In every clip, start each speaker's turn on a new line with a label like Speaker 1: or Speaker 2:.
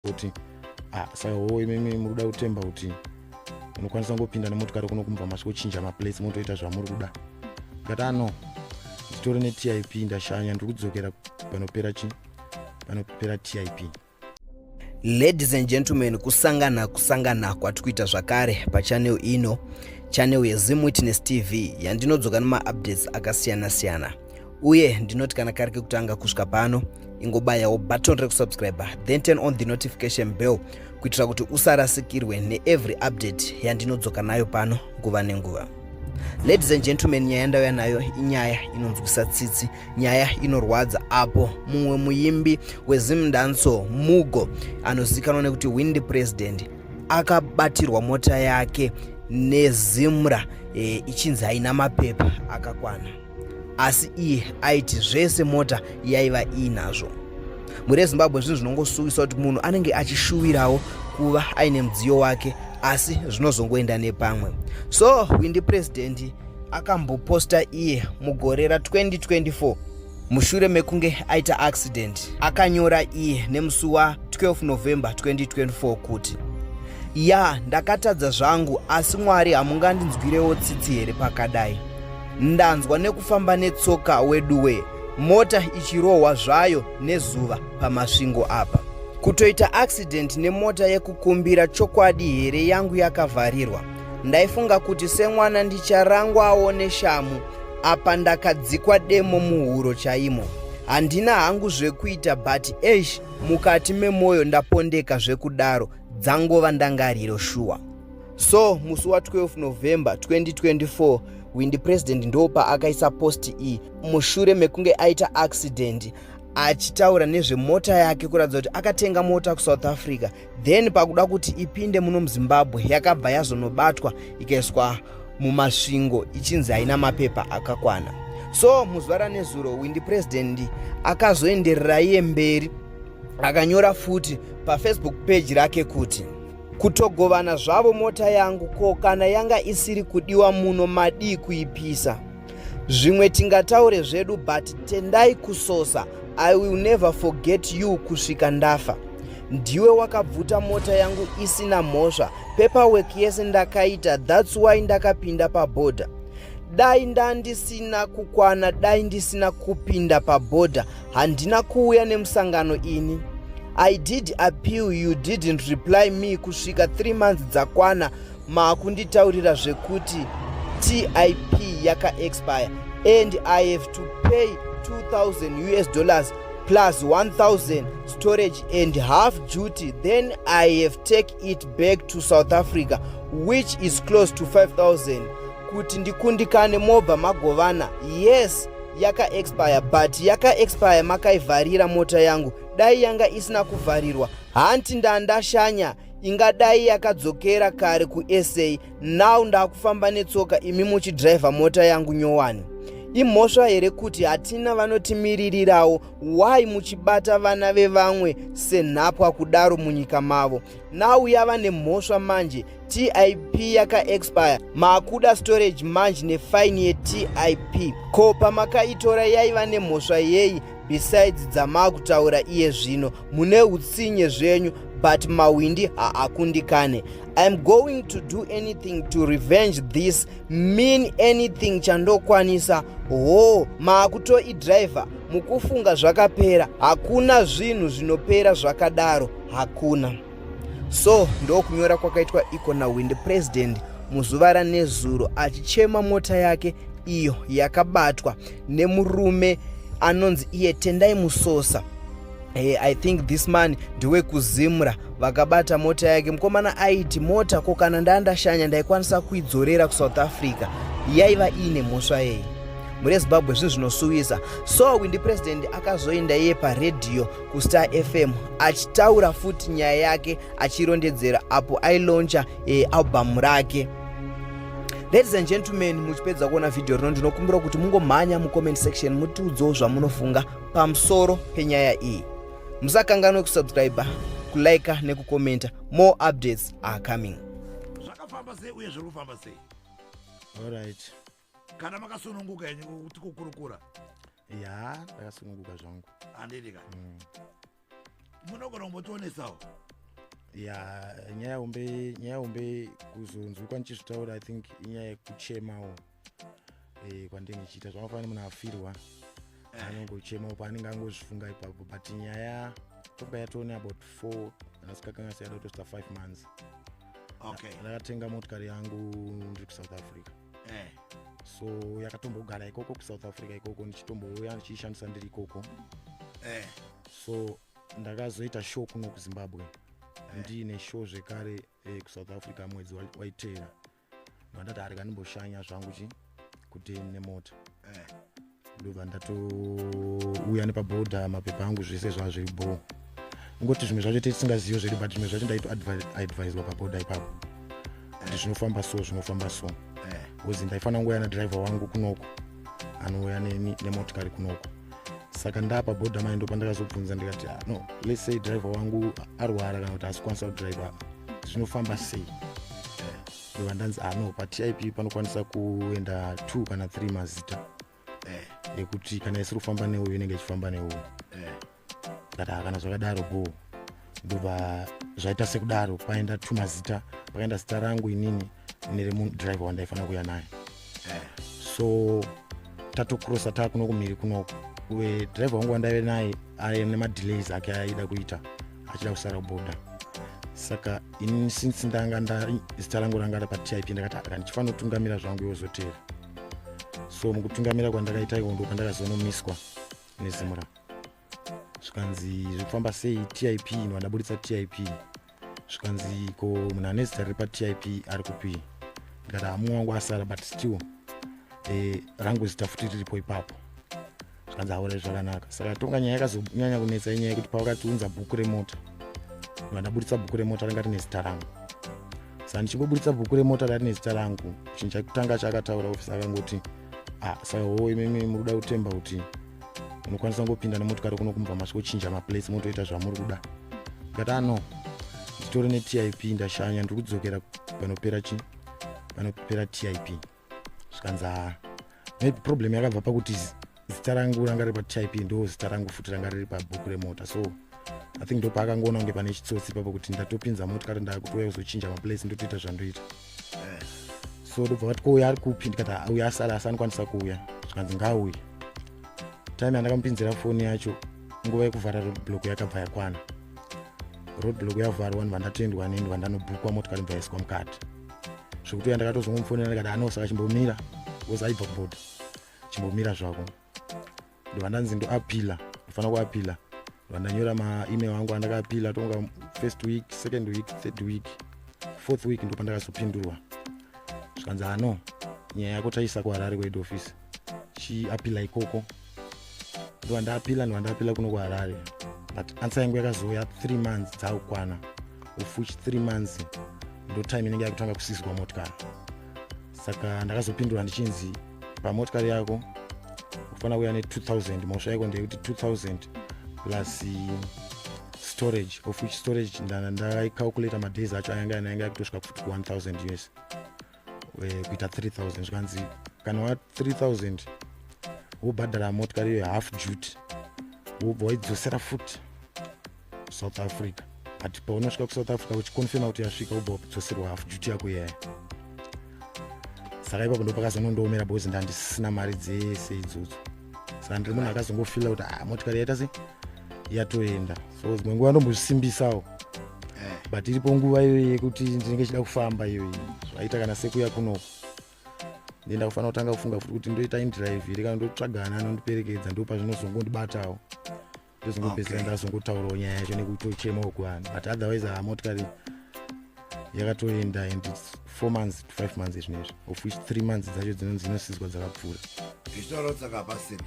Speaker 1: kuti saka mimi muruda kutemba kuti unokwanisa ngopinda nemotokari kunokumva masvochinja maplace motoita zvamuri kuda ngatano nditori netip ndashanya ndiri kudzokera panopera tip.
Speaker 2: Ladies and gentlemen, kusangana kwatikuita zvakare pachannel ino, channel yeZim Witness TV yandinodzoka nemaupdates akasiyana-siyana. Uye ndinoti kana kari kekutanga kusvika pano, ingobayawo button rekusubscribe, then turn on the notification bell kuitira kuti usarasikirwe neevery update yandinodzoka nayo pano nguva nenguva. Ladies and gentlemen, nyaya ndauya nayo inyaya inonzwisa tsitsi, nyaya inorwadza apo mumwe muimbi weZim Danso Mugo anozikanwa nekuti Windy President akabatirwa mota yake neZimra ichinzi haina mapepa akakwana, asi iye aiti zvese mota yaiva inazvo. Muri Zimbabwe zvinhu zvinongosuwisa kuti munhu anenge achishuwirawo kuva aine mudziyo wake asi zvinozongoenda nepamwe. So Windy President akamboposta iye mugore ra2024 mushure mekunge aita accident. Akanyora iye nemusi wa12 November 2024 kuti ndakatadza zvangu, asi Mwari hamungandinzwirewo tsitsi here pakadai. Ndanzwa nekufamba netsoka weduwe, mota ichirohwa zvayo nezuva pamasvingo apa. Kutoita accident nemota yekukumbira chokwadi here yangu yakavharirwa. Ndaifunga kuti semwana ndicharangwawo neshamu, apa ndakadzikwa demo muhuro chaimo. Handina hangu zvekuita, but mukati memoyo ndapondeka zvekudaro, dzangova ndangariro shuwa. So musi wa12 November 2024 Windy President ndopa akaisa posti iyi mushure mekunge aita accident, achitaura nezvemota yake kuratidza kuti akatenga mota kuSouth Africa, then pakuda kuti ipinde muno muZimbabwe yakabva yazonobatwa ikaiswa mumasvingo ichinzi haina mapepa akakwana. So muzuva ranezuro Windy President akazoenderera iye mberi, akanyora futi paFacebook page rake kuti kutogovana zvavo mota yangu, ko kana yanga isiri kudiwa muno madii kuipisa. Zvimwe tingataure zvedu, but tendai kusosa, I will never forget you kusvika ndafa. Ndiwe wakabvuta mota yangu isina mhosva, paperwork yese ndakaita, that's why ndakapinda pabhodha. Dai ndandisina kukwana, dai ndisina kupinda pabhodha, handina kuuya nemusangano ini. I did appeal, you didn't reply me kusvika 3 months dzakwana makunditaurira zvekuti TIP yaka expire and I have to pay $2,000 plus 1,000 storage and half duty, then I have take it back to South Africa, which is close to 5,000 kuti ndikundikane mobva magovana. Yes, yaka expire, but yaka expire makaivharira mota yangu. Dai yanga isina kuvharirwa, hanti ndandashanya, ingadai yakadzokera kare kuSA. Now ndakufamba netsoka, imi muchidriver mota yangu nyowani. Imhosva here kuti hatina vanotimirirawo? Why muchibata vana vevamwe senhapwa kudaro munyika mavo? Now yava nemhosva manje, TIP yaka expire, makuda storage manje nefine yeTIP. Ko pamakaitora yaiva nemhosva yei besides dzamakutaura iye zvino? Mune utsinye zvenyu, but mawindi haakundikane. I'm going to do anything to revenge this, mean anything chandokwanisa. Maakutoidriver mukufunga zvakapera, hakuna zvinhu zvinopera zvakadaro, hakuna. So ndokunyora kwakaitwa iko naWindy President muzuva ranezuro achichema mota yake iyo yakabatwa nemurume anonzi iye Tendai Musosa. I think this man ndiwe kuZimra vakabata mota yake. Mukomana aiti mota ko kana ndandashanya ndaikwanisa kuidzorera kuSouth Africa, yaiva ine mhosva yei. Muri Zimbabwe zvinhu zvinosuwisa. So Windy President akazoenda iye paredhiyo kuStar FM achitaura futi nyaya yake, achirondedzera apo ailauncha album rake. Ladies and gentlemen, muchipedza kuona video rino ndinokumbira kuti mungomhanya mucomment section mutiudzewo zvamunofunga pamusoro penyaya iyi. Musakanganwe kusubscribe, kulike nekukomenta. More updates are coming.
Speaker 3: Zvakafamba sei uye zviri kufamba sei?
Speaker 1: Alright.
Speaker 3: Kana makasununguka yenyu kuti kukurukura?
Speaker 1: Ndakasununguka zvangu.
Speaker 3: Handidi ka. Munogona kumbotionesawo?
Speaker 1: ya nyaya hombe kuzonzwikwa ndichizvitaura I think inyaya yekuchemawo kwandenge ndichiita zvamafanira munhu afirwa anongochemawo paanenge angozvifunga ipapo but nyaya tobva yatone about 4 anasikakanga siyada kutosvika 5 months.
Speaker 3: Okay.
Speaker 1: Ndakatenga motikari yangu ndiri kuSouth Africa. So yakatombogara ikoko kuSouth Africa ikoko ndichitombouya ndichiishandisa ndiri ikoko. So ndakazoita show kuno kuZimbabwe. Ndine show zvekare kuSouth Africa mwedzi waiteera. Ndandati ari kanimboshanya zvangu kuti nemota. Ndobva ndatouya nepabhodha mapepa angu zvese zvazviribo. Ngoti zvimwe zvacho tisingaziyo zviri but zvimwe zvacho ndaito advise pabhodha ipapo. Kuti zvinofamba so. Uzi ndaifanira kungoya nadriver wangu kunoko. Anouya nemotikari kunoko. Saka ndapa bhodha mai ndo pandakazobvunza ndikati no, let's say driver wangu arwara kana kuti asikwanisa kudriver zvinofamba sei. Ndobva ndanzi no, paTIP panokwanisa kuenda 2 kana 3 mazita. Ekuti kana isiri kufamba neuyu inenge ichifamba neuyu. Kana zvakadaro bo. Ndobva zvaita sekudaro paenda 2 mazita, pakaenda zita rangu inini driver wandaifanira kuya naye. So tatokrosa takuno kumiri kunoko. Uye driver wangu wandaive naye aine madelays ake aida kuita achida kusara kubhodha. Saka inini since zita rangu ranga paTIP ndakati ndichifanira kutungamira zvangu yozotera. So mukutungamira kwandakaita iko ndo pandakazonomiswa nezimura. Zvikanzi zvifamba sei TIP ndandabuditsa TIP. Zvikanzi ko munhu ane zita riri paTIP ari kupi. Ndikati mumwe wangu asara but still rangu zita futi riripo ipapo. Zvikanzi aure zvakanaka. Saka tonga nyaya yakazonyanya kunetsa inyaya yekuti pavakatiunza bhuku remota. Ndandabuditsa bhuku remota ranga rine zita rangu. Saka ndichingobuditsa bhuku remota rari nezita rangu, chinhu chakutanga chakataura ofisi akangoti saka imimi muri kuda kutemba kuti unokwanisa kungopinda nemotokari kuno kumubva masvikochinja maplace motoita zvamuri kuda. Ndikati no, nditori neTIP ndashanya ndiri kudzokera panopera TIP. Zvikanzi maybe problem yakabva pakuti zita rangu ranga riri paTIP ndo zita rangu futi ranga riri pabhuku remota. So I think ndopa akangoona kunge pane chitsotsi ipapo kuti ndatopinza motokari ndakutouya kuzochinja maplace ndotoita zvandoita. So ndobva vati kouya ari kupi. Ndikati uya asala asanokwanisa kuuya. Zvikanzi ngauye. Time yandakamupinzira foni yacho nguva yekuvhara roadblock yakabva yakwana. Roadblock yavharwa ndibva ndatendwa ndibva ndanobhukwa motikari ndibva yaiswa mukati. Zvekuti uya ndakatozongomufonera ndikati saka chimbomira because aibva kubhodha. Chimbomira zvako. Ndibva ndanzi ndoapila. Ndofana kuapila. Ndibva ndanyora maemail angu andakapila tonga first week, second week, third week, fourth week ndo pandakazopindurwa. Zvikanzi no, nyaya yako taisa kuHarare kwehead office. Chiapila ikoko. Ndibva ndapila kuno kuHarare. But answer yangu yakazouya 3 months dzaakukwana. Of which 3 months ndo time inenge yakutanga kusiswa motikari. Saka ndakazopindura ndichinzi pamotikari yako ufana kuya ne2000 mosha yako ndeyekuti 2000 plus storage, of which storage ndakaikalculate madays acho yanga yakutosvika futi ku1000 US kuita 3000. Zvikanzi kana wa 3000 wobhadhara motikari iyo half duty wobva waidzosera futi South Africa. But paunosvika kuSouth Africa uchikonfirma kuti yasvika wobva wadzoserwa half duty yako iyaya. Saka ipapo ndo pakazonondoomera because ndandisina mari dzese idzodzo. Saka ndiri munhu akazongofila kuti motikari yaita sei yatoenda. So dzimwe nguva ndombozvisimbisawo. But iripo nguva iyo yekuti ndinenge chida kufamba iyo zvaita kana sekuya kunoko. Ndenda kufanira kutanga kufunga futi kuti ndoita indrive here kana ndotsvagana anondiperekedza ndo pazvinozongondibatawo. Ndozongopedzera ndazongotaurawo nyaya yacho nekutochemawo kuvanhu. But otherwise motikari yakatoenda and it's 4 months to 5 months izvinezvi, of which 3 months dzacho dzinosizwa dzakapfuura.
Speaker 3: Zvitoro saka pasina.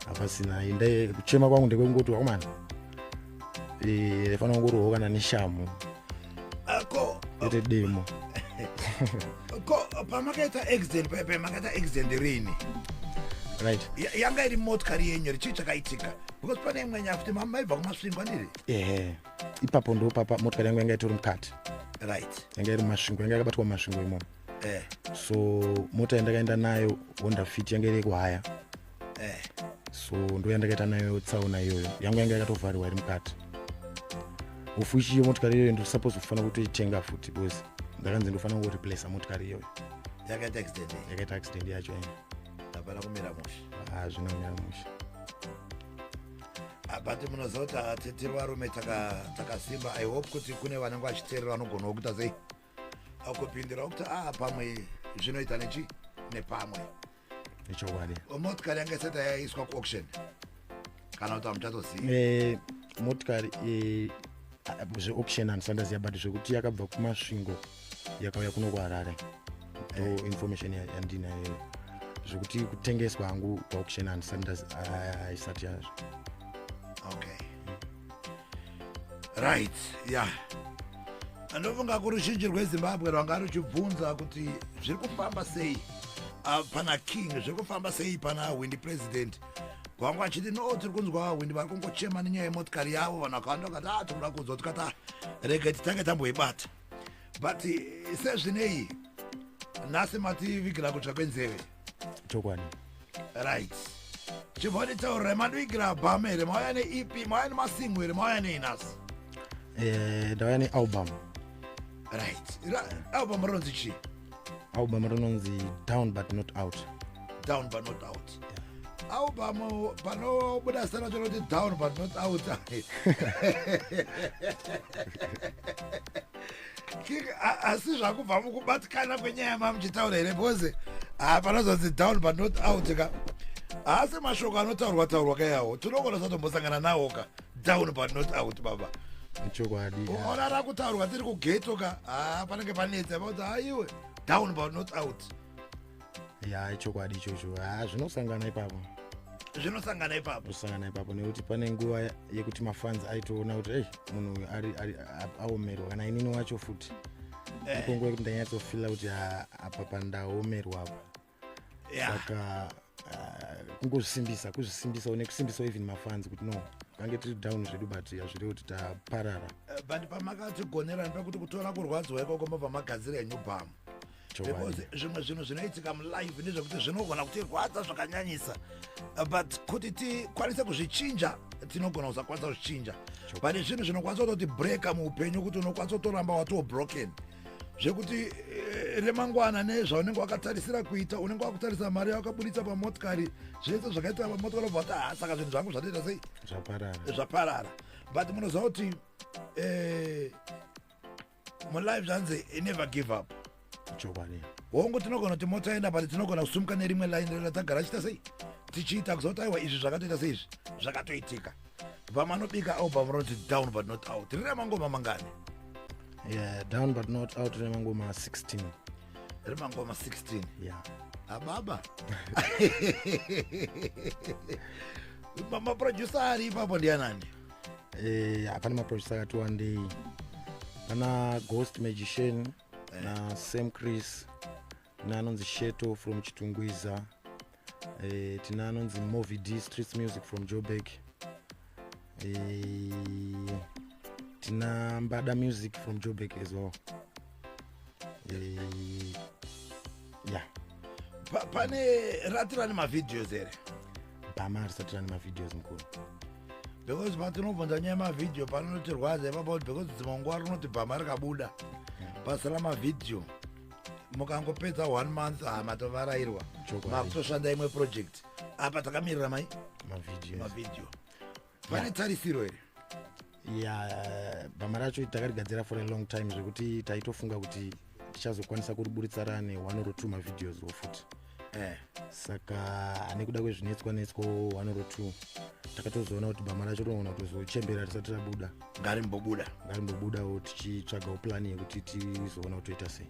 Speaker 1: Hapasina. Ende kuchema kwangu ndekungoti wakomana. Ndifana kungorohwa kana neshamu. Ete demo.
Speaker 3: Pamakaita accident rini.
Speaker 1: Right.
Speaker 3: Yanga iri motikari yenyu chii chakaitika? Because pane imwe nyaya kuti maibva kumasvingo ndiri.
Speaker 1: Ipapo ndo papa motikari yangu yanga itori mukati.
Speaker 3: Right.
Speaker 1: Yanga iri mumasvingo, yanga yakabatwa mumasvingo imomo. So mota yandakaenda nayo Honda Fit yanga iri kuhaya. So ndo yandakaita nayo tsaona iyoyo. Yangu yanga yakatovhariwa iri mukati. ufuishi iyo motikari iyoyo ndosupose kufana kutoitenga futi because ndakanzi ndofana kungoreplace motikari iyoyo
Speaker 3: yakaita
Speaker 1: accident yacho
Speaker 3: hapana kumira mushe
Speaker 1: zvinomira mushe
Speaker 3: but munoziva kuti tiri varume takasimba. I hope kuti kune vanenge vachiteerera vanogonawo kuita sei akupindira kuti pamwe zvinoita nepamwe
Speaker 1: nechokwadi.
Speaker 3: Motikari yange isati yaiswa kuauction kana kuti hamuchatozivi?
Speaker 1: Motikari zveauction handisandaziva but zvekuti yakabva kumasvingo yakauya kuno kuHarare ndo information yandinayo. Zvekuti kutengeswa hangu kuauction haisati yazvo.
Speaker 3: Okay. Right, yeah. Ndofunga kuti ruzhinji rweZimbabwe rwanga ruchibvunza kuti zviri kufamba sei pana king, zviri kufamba sei pana windi president. Kwangu achiti no tiri kunzwa windi vari kungochema nenyaya yemotikari yavo. Vanhu vakawanda vakati tinoda kunzwa tikati rege titange tamboibata. But sezvinei nhasi mativigira kutsvakwe nzeve.
Speaker 1: Chokwadi.
Speaker 3: Right. Chibodi taurira mandoigira bham here, mauya neEP, mauya nemasingle here, mauya neinhasi?
Speaker 1: Ndauya nealbum.
Speaker 3: Right. Album rinonzi chii?
Speaker 1: Album rinonzi Down But Not Out.
Speaker 3: Down But Not Out. Album panobuda sana chinoti Down But Not Out. Asi zvakubva mukubatikana kwenyaya mamuchitaura here because panozonzi Down But Not Out ka asi mashoko anotaurwa kayawo tinogona satombosangana nawo ka Down But Not Out baba.
Speaker 1: Chokwadi.
Speaker 3: Unoona rakutaurwa tiri kugeto ka panenge panetsa kuti aiwe Down But Not Out.
Speaker 1: Ya chokwadi ichocho. Zvinosangana ipapo.
Speaker 3: Zvinosangana ipapo
Speaker 1: nekuti pane nguva yekuti mafans aitoona kuti munhu ari aomerwa kana inini wacho futi. Ipo nguva yekuti ndanyatsofila kuti apa pandaomerwa apa. Saka kuzvisimbisa nekusimbisa even mafans kuti no kange tiri down zvedu but hazviri kuti taparara.
Speaker 3: But pamakatigonerani pekuti kutora kurwadziwa ikoko mabva magadzira new album. Because zvimwe zvinhu zvinoitika mulive ndezvekuti zvinogona kutirwadza zvakanyanyisa but kuti tikwanise kuzvichinja tinogona kusakwanisa kuzvichinja. But zvinhu zvinokwanisa kutoti breka muupenyu kuti unokwanisa kutoramba watoo broken zvekuti remangwana nezvaunenge wakatarisira kuita unenge wakutarisa mari yakabuditsa pamotikari zvese zvakaita pamotikari obva saka zvinhu zvangu zvatoita sei zvaparara. But munoziva kuti mulive zvanzi never give up.
Speaker 1: Chokwadi.
Speaker 3: Hongu tinogona kuti mota enda but tinogona kusumuka nerimwe line ratagara chita sei tichiita kuzoti aiwa izvi zvakatoita seizvi zvakatoitika. Vamanobika album rinoti Down But Not Out rine mangoma mangani?
Speaker 1: Down But Not Out rine mangoma 16.
Speaker 3: Rine mangoma 16?
Speaker 1: Yeah.
Speaker 3: Ababa. Maproducer ari ipapo ndianani?
Speaker 1: Hapana maproducer akati wandei. Pana Ghost Magician na Sam Chris, tina anonzi Sheto from Chitungwiza, tina anonzi Movie D Streets Music from Joburg, tina Mbada Music from Joburg as well. Yeah.
Speaker 3: Pane ratirani mavideos here?
Speaker 1: Bama risatirani mavideos mkuru.
Speaker 3: Because patinobvunza nyaya yemavideo panotirwadza ipapo because dzimwe rinoti bhama rikabuda pasara mavideo mukangopedza 1 month matovarairwa makutoshanda imwe project apa takamirira mavideo. Pane tarisiro here?
Speaker 1: Bhama racho takarigadzira for a long time zvekuti taitofunga kuti tichazokwanisa kuriburitsa rane 1 or 2 mavideos futi. Saka nekuda kwezvinetswa 1 or 2 takatozoona kuti bhama racho rinogona kutozochembera risati rabuda. Ngarimbobudawo tichitsvagawo plani yekuti tizoona kuti toita sei.